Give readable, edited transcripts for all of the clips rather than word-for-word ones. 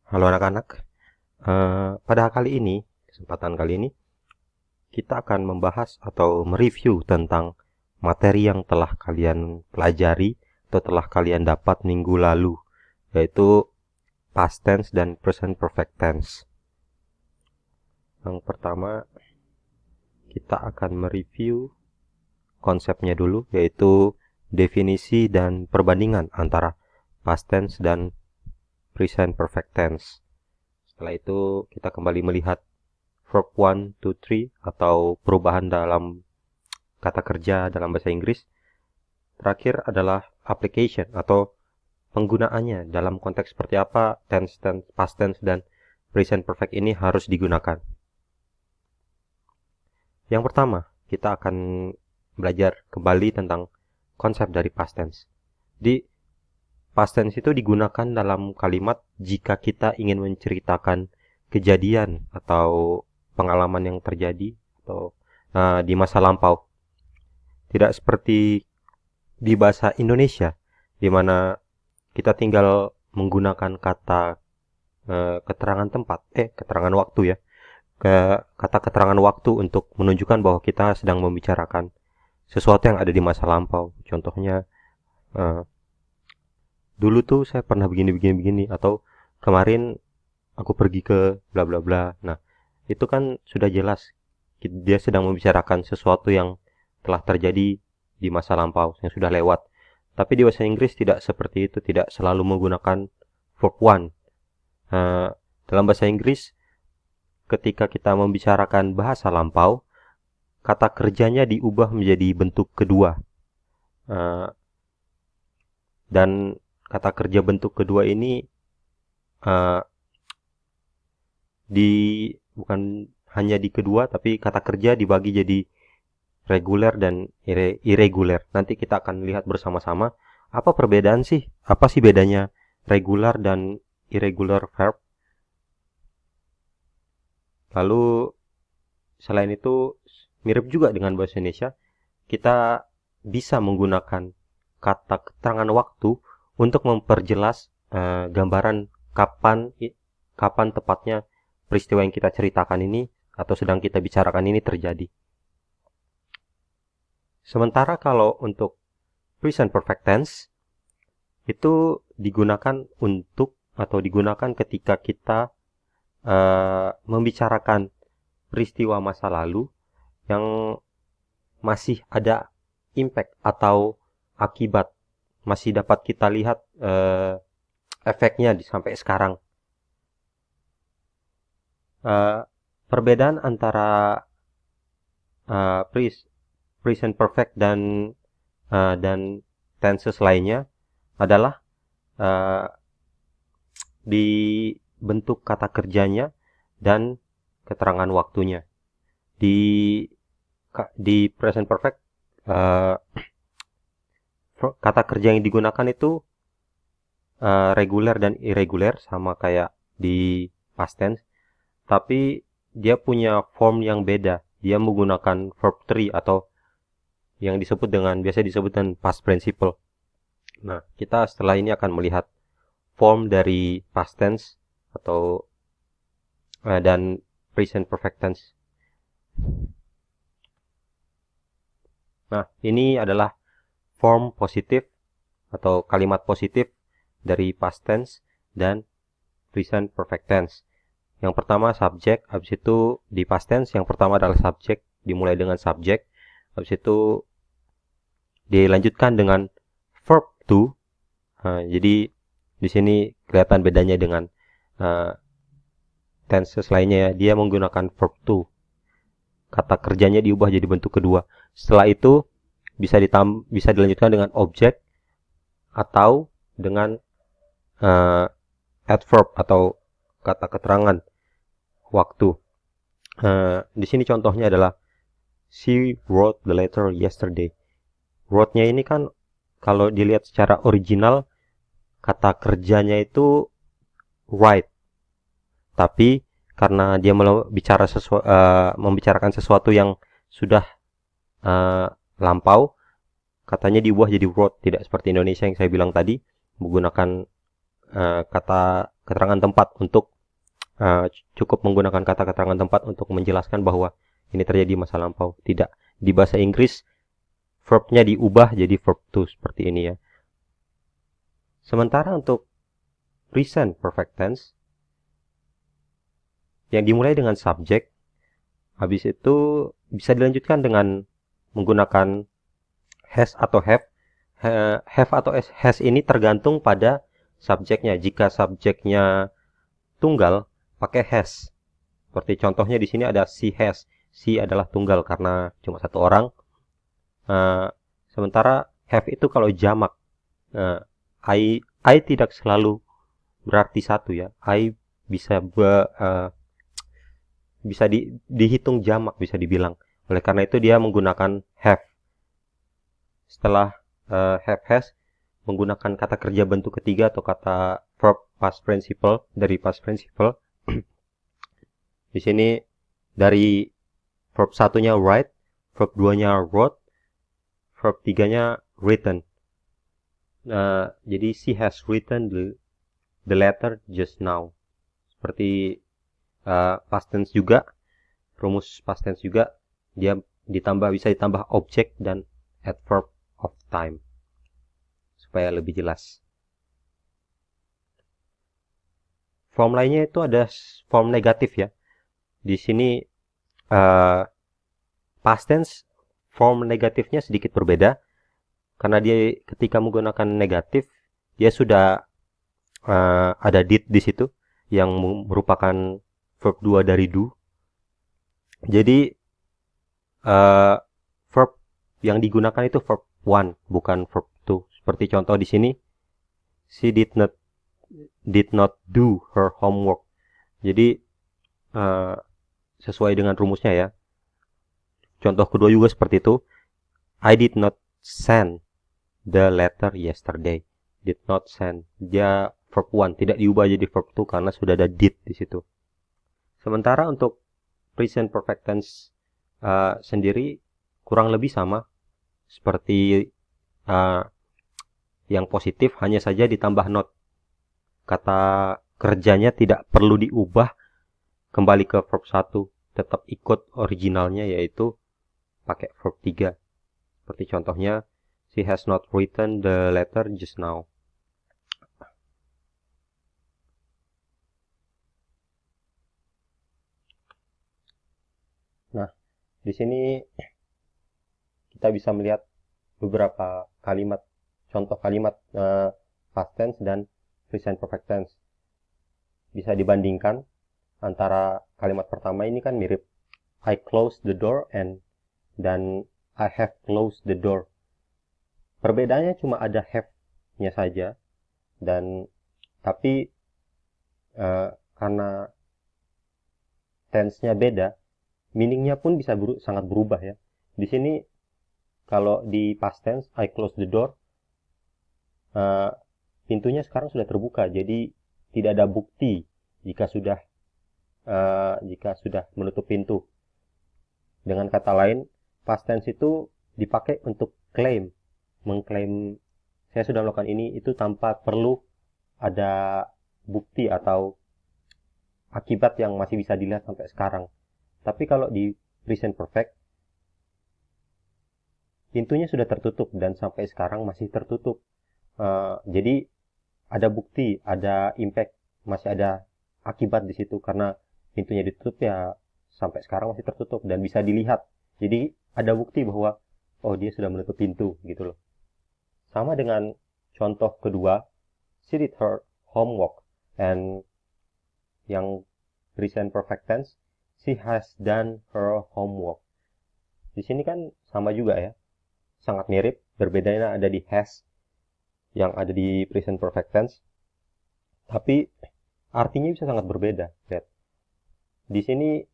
Halo anak-anak. Pada kesempatan kali ini, kita akan membahas atau mereview tentang materi yang telah kalian pelajari atau telah kalian dapat minggu lalu, yaitu past tense dan present perfect tense. Yang pertama, kita akan mereview konsepnya dulu, yaitu definisi dan perbandingan antara past tense dan present perfect tense. Setelah itu kita kembali melihat verb 1, 2, 3 atau perubahan dalam kata kerja dalam bahasa Inggris. Terakhir adalah application atau penggunaannya dalam konteks seperti apa past tense dan present perfect ini harus digunakan. Yang pertama, kita akan belajar kembali tentang konsep dari past tense. Di past tense itu digunakan dalam kalimat jika kita ingin menceritakan kejadian atau pengalaman yang terjadi atau di masa lampau. Tidak seperti di bahasa Indonesia, di mana kita tinggal menggunakan kata keterangan waktu ya, kata keterangan waktu untuk menunjukkan bahwa kita sedang membicarakan sesuatu yang ada di masa lampau. Contohnya, dulu tuh saya pernah begini atau kemarin aku pergi ke bla bla bla. Nah, itu kan sudah jelas dia sedang membicarakan sesuatu yang telah terjadi di masa lampau, yang sudah lewat. Tapi di bahasa Inggris tidak seperti itu, tidak selalu menggunakan verb one. Dalam bahasa Inggris, ketika kita membicarakan bahasa lampau, kata kerjanya diubah menjadi bentuk kedua. Dan kata kerja bentuk kedua ini bukan hanya di kedua, tapi kata kerja dibagi jadi reguler dan irregular. Nanti kita akan lihat bersama-sama apa perbedaan sih, apa sih bedanya regular dan irregular verb. Lalu selain itu mirip juga dengan bahasa Indonesia, kita bisa menggunakan kata keterangan waktu untuk memperjelas gambaran kapan tepatnya peristiwa yang kita ceritakan ini atau sedang kita bicarakan ini terjadi. Sementara kalau untuk present perfect tense itu digunakan ketika kita membicarakan peristiwa masa lalu yang masih ada impact atau akibat, masih dapat kita lihat efeknya sampai sekarang. Perbedaan antara present perfect dan tenses lainnya adalah di bentuk kata kerjanya dan keterangan waktunya. Di present perfect kata kerja yang digunakan itu reguler dan irregular sama kayak di past tense, tapi dia punya form yang beda. Dia menggunakan verb 3 atau yang biasa disebut dengan past participle. Nah, kita setelah ini akan melihat form dari past tense atau dan present perfect tense. Nah, ini adalah form positif atau kalimat positif dari past tense dan present perfect tense. Yang pertama subjek, habis itu di past tense yang pertama adalah subjek, dimulai dengan subjek, habis itu dilanjutkan dengan verb to. Jadi di sini kelihatan bedanya dengan tenses lainnya ya. Dia menggunakan verb to. Kata kerjanya diubah jadi bentuk kedua. Setelah itu bisa dilanjutkan dengan objek atau dengan adverb atau kata keterangan waktu. Di sini contohnya adalah she wrote the letter yesterday. Wrote-nya ini kan kalau dilihat secara original kata kerjanya itu write. Tapi karena dia membicarakan sesuatu yang sudah lampau, katanya diubah jadi wrote, tidak seperti Indonesia yang saya bilang tadi menggunakan kata keterangan tempat untuk cukup menggunakan kata keterangan tempat untuk menjelaskan bahwa ini terjadi masa lampau. Tidak. Di bahasa Inggris verbnya diubah jadi verb to seperti ini ya. Sementara untuk present perfect tense yang dimulai dengan subjek, habis itu bisa dilanjutkan dengan menggunakan has atau have. Have atau has ini tergantung pada subjeknya. Jika subjeknya tunggal, pakai has. Seperti contohnya di sini ada she has. She adalah tunggal karena cuma satu orang. Sementara have itu kalau jamak. I tidak selalu berarti satu ya. I bisa dihitung jamak, bisa dibilang. Oleh karena itu dia menggunakan have. Setelah have has, menggunakan kata kerja bentuk ketiga atau kata verb past participle dari past participle. Di sini dari verb satunya write, verb 2-nya wrote, verb 3-nya written. Jadi she has written the letter just now. Seperti past tense juga, rumus past tense juga, dia bisa ditambah objek dan adverb of time supaya lebih jelas. Form lainnya itu ada form negatif ya. Di sini past tense form negatifnya sedikit berbeda karena dia ketika menggunakan negatif dia sudah ada did di situ yang merupakan verb 2 dari do. Jadi verb yang digunakan itu verb 1 bukan verb 2. Seperti contoh di sini, she did not do her homework. Jadi sesuai dengan rumusnya ya. Contoh kedua juga seperti itu. I did not send the letter yesterday. Did not send. Dia verb 1 tidak diubah jadi verb 2 karena sudah ada did di situ. Sementara untuk present perfect tense sendiri kurang lebih sama seperti yang positif, hanya saja ditambah not. Kata kerjanya tidak perlu diubah kembali ke verb 1, tetap ikut originalnya yaitu pakai verb 3. Seperti contohnya, she has not written the letter just now. Nah, di sini kita bisa melihat beberapa kalimat, contoh kalimat past tense dan present perfect tense. Bisa dibandingkan antara kalimat pertama ini kan mirip I closed the door dan I have closed the door. Perbedaannya cuma ada have-nya saja, tapi karena tense-nya beda, meaning-nya pun bisa sangat berubah ya. Di sini kalau di past tense I close the door, pintunya sekarang sudah terbuka, jadi tidak ada bukti jika sudah menutup pintu. Dengan kata lain, past tense itu dipakai untuk mengklaim saya sudah melakukan ini itu tanpa perlu ada bukti atau akibat yang masih bisa dilihat sampai sekarang. Tapi kalau di present perfect, pintunya sudah tertutup dan sampai sekarang masih tertutup. Jadi ada bukti, ada impact, masih ada akibat di situ karena pintunya ditutup ya sampai sekarang masih tertutup dan bisa dilihat. Jadi ada bukti bahwa oh dia sudah menutup pintu gitu loh. Sama dengan contoh kedua, she did her homework, and yang present perfect tense, she has done her homework. Di sini kan sama juga ya, sangat mirip, berbedanya ada di has yang ada di present perfect tense, tapi artinya bisa sangat berbeda. Lihat. Di sini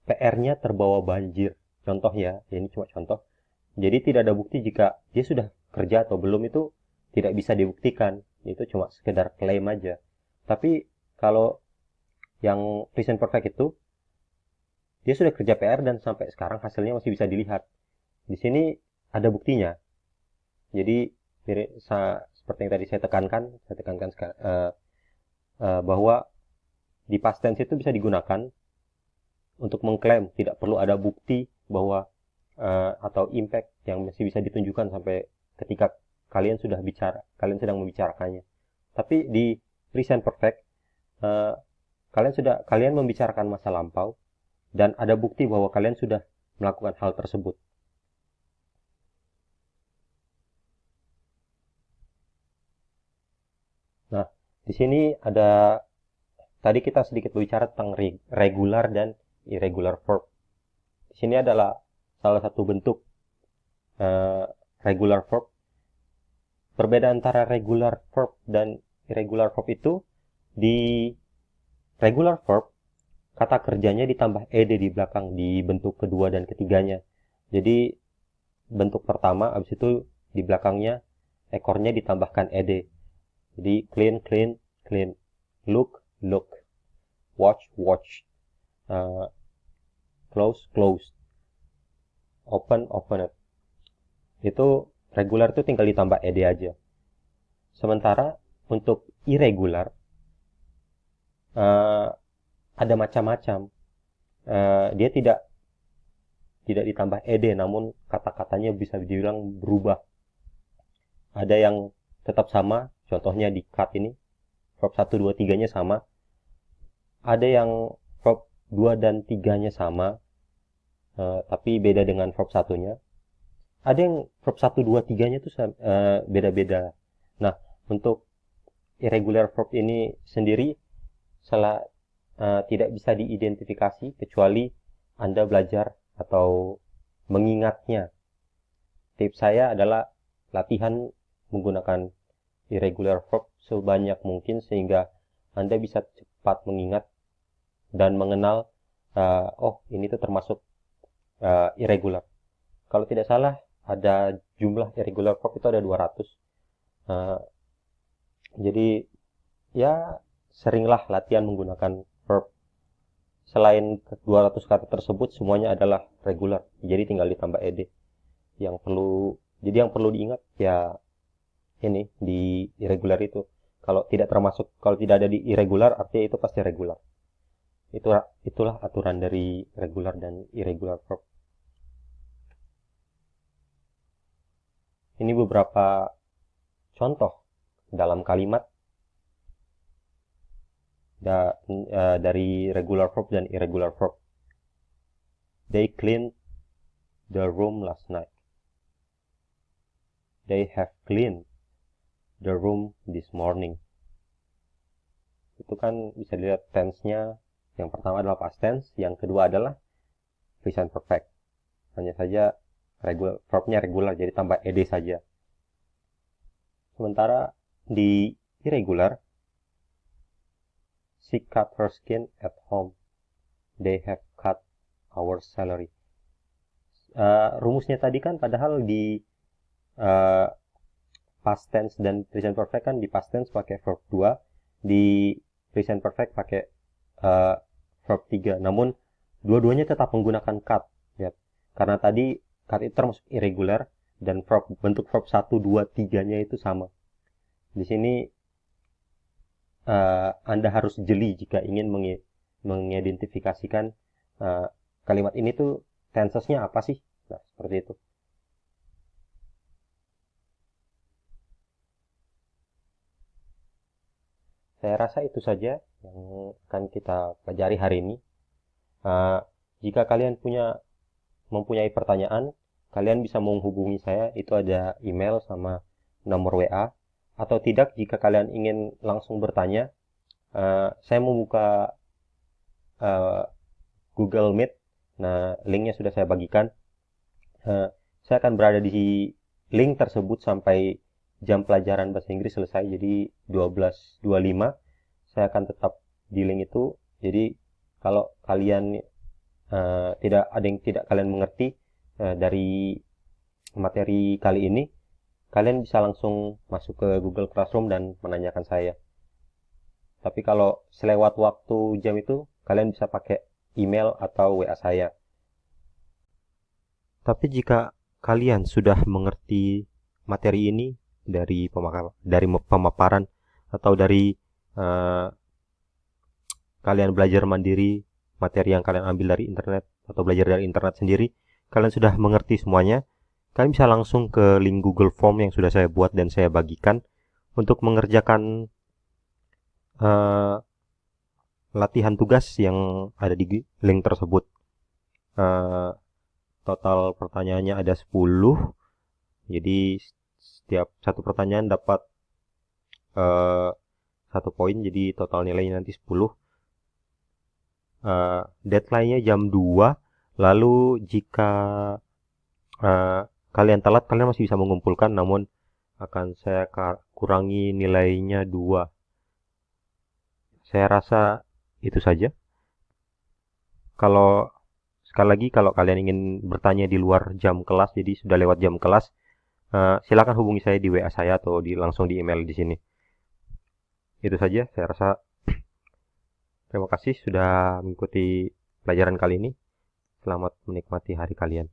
PR-nya terbawa banjir. Contoh ya, ini cuma contoh. Jadi tidak ada bukti jika dia sudah kerja atau belum itu tidak bisa dibuktikan. Itu cuma sekedar klaim aja. Tapi kalau yang present perfect itu dia sudah kerja PR dan sampai sekarang hasilnya masih bisa dilihat. Di sini ada buktinya. Jadi seperti yang tadi saya tekankan bahwa di past tense itu bisa digunakan untuk mengklaim, tidak perlu ada bukti bahwa atau impact yang masih bisa ditunjukkan sampai ketika kalian sudah bicara, kalian sedang membicarakannya. Tapi di present perfect, kalian membicarakan masa lampau dan ada bukti bahwa kalian sudah melakukan hal tersebut. Nah, di sini ada, tadi kita sedikit berbicara tentang regular dan irregular verb. Di sini adalah salah satu bentuk regular verb. Perbedaan antara regular verb dan irregular verb itu, di regular verb kata kerjanya ditambah ed di belakang di bentuk kedua dan ketiganya. Jadi bentuk pertama, habis itu di belakangnya ekornya ditambahkan ed. Jadi clean, clean, clean. Look, look. Watch, watch. Close, close. Open, open. Itu regular itu tinggal ditambah ed aja. Sementara untuk irregular ada macam-macam. Dia tidak ditambah ed, namun kata-katanya bisa dibilang berubah. Ada yang tetap sama, contohnya di cut ini, verb 1, 2, 3-nya sama. Ada yang verb 2 dan 3-nya sama, tapi beda dengan verb 1-nya. Ada yang verb 1, 2, 3-nya itu beda-beda. Nah, untuk irregular verb ini sendiri tidak bisa diidentifikasi kecuali Anda belajar atau mengingatnya. Tips saya adalah latihan menggunakan irregular verb sebanyak mungkin sehingga Anda bisa cepat mengingat dan mengenal, oh ini tuh termasuk irregular. Kalau tidak salah ada jumlah irregular verb itu ada 200. Jadi ya seringlah latihan menggunakan verb. Selain 200 kata tersebut semuanya adalah regular. Jadi tinggal ditambah ed. Yang perlu diingat ya ini di irregular itu. Kalau tidak ada di irregular artinya itu pasti regular. Itulah aturan dari regular dan irregular verb. Ini beberapa contoh dalam kalimat dari regular verb dan irregular verb. They cleaned the room last night. They have cleaned the room this morning. Itu kan bisa dilihat tense-nya. Yang pertama adalah past tense, yang kedua adalah present perfect. Hanya saja verbnya regular, jadi tambah ed saja. Sementara di irregular, she cut her skin at home. They have cut our salary. Rumusnya tadi kan padahal di past tense dan present perfect kan di past tense pakai verb 2, di present perfect pakai verb 3. Namun dua-duanya tetap menggunakan cut, ya. Karena tadi cut itu termasuk irregular dan bentuk verb 1, 2, 3-nya itu sama. Di sini Anda harus jeli jika ingin mengidentifikasikan kalimat ini tuh tenses-nya apa sih. Nah, seperti itu. Saya rasa itu saja yang akan kita pelajari hari ini. Jika kalian mempunyai pertanyaan, kalian bisa menghubungi saya. Itu ada email sama nomor WA. Atau tidak, jika kalian ingin langsung bertanya, saya membuka Google Meet. Nah, linknya sudah saya bagikan. Saya akan berada di link tersebut sampai jam pelajaran bahasa Inggris selesai, jadi 12.25 saya akan tetap di link itu. Jadi kalau kalian tidak kalian mengerti dari materi kali ini, kalian bisa langsung masuk ke Google Classroom dan menanyakan saya. Tapi kalau selewat waktu jam itu, kalian bisa pakai email atau WA saya. Tapi jika kalian sudah mengerti materi ini dari pemaparan atau dari kalian belajar mandiri materi yang kalian ambil dari internet atau belajar dari internet sendiri, kalian sudah mengerti semuanya, kalian bisa langsung ke link Google Form yang sudah saya buat dan saya bagikan untuk mengerjakan latihan tugas yang ada di link tersebut. Total pertanyaannya ada 10, jadi setiap satu pertanyaan dapat 1 poin, jadi total nilainya nanti 10. Deadline-nya jam 2, lalu jika kalian telat, kalian masih bisa mengumpulkan, namun akan saya kurangi nilainya 2. Saya rasa itu saja. Kalau sekali lagi, kalau kalian ingin bertanya di luar jam kelas, jadi sudah lewat jam kelas, silakan hubungi saya di WA saya atau langsung di email di sini. Itu saja, saya rasa. Terima kasih sudah mengikuti pelajaran kali ini. Selamat menikmati hari kalian.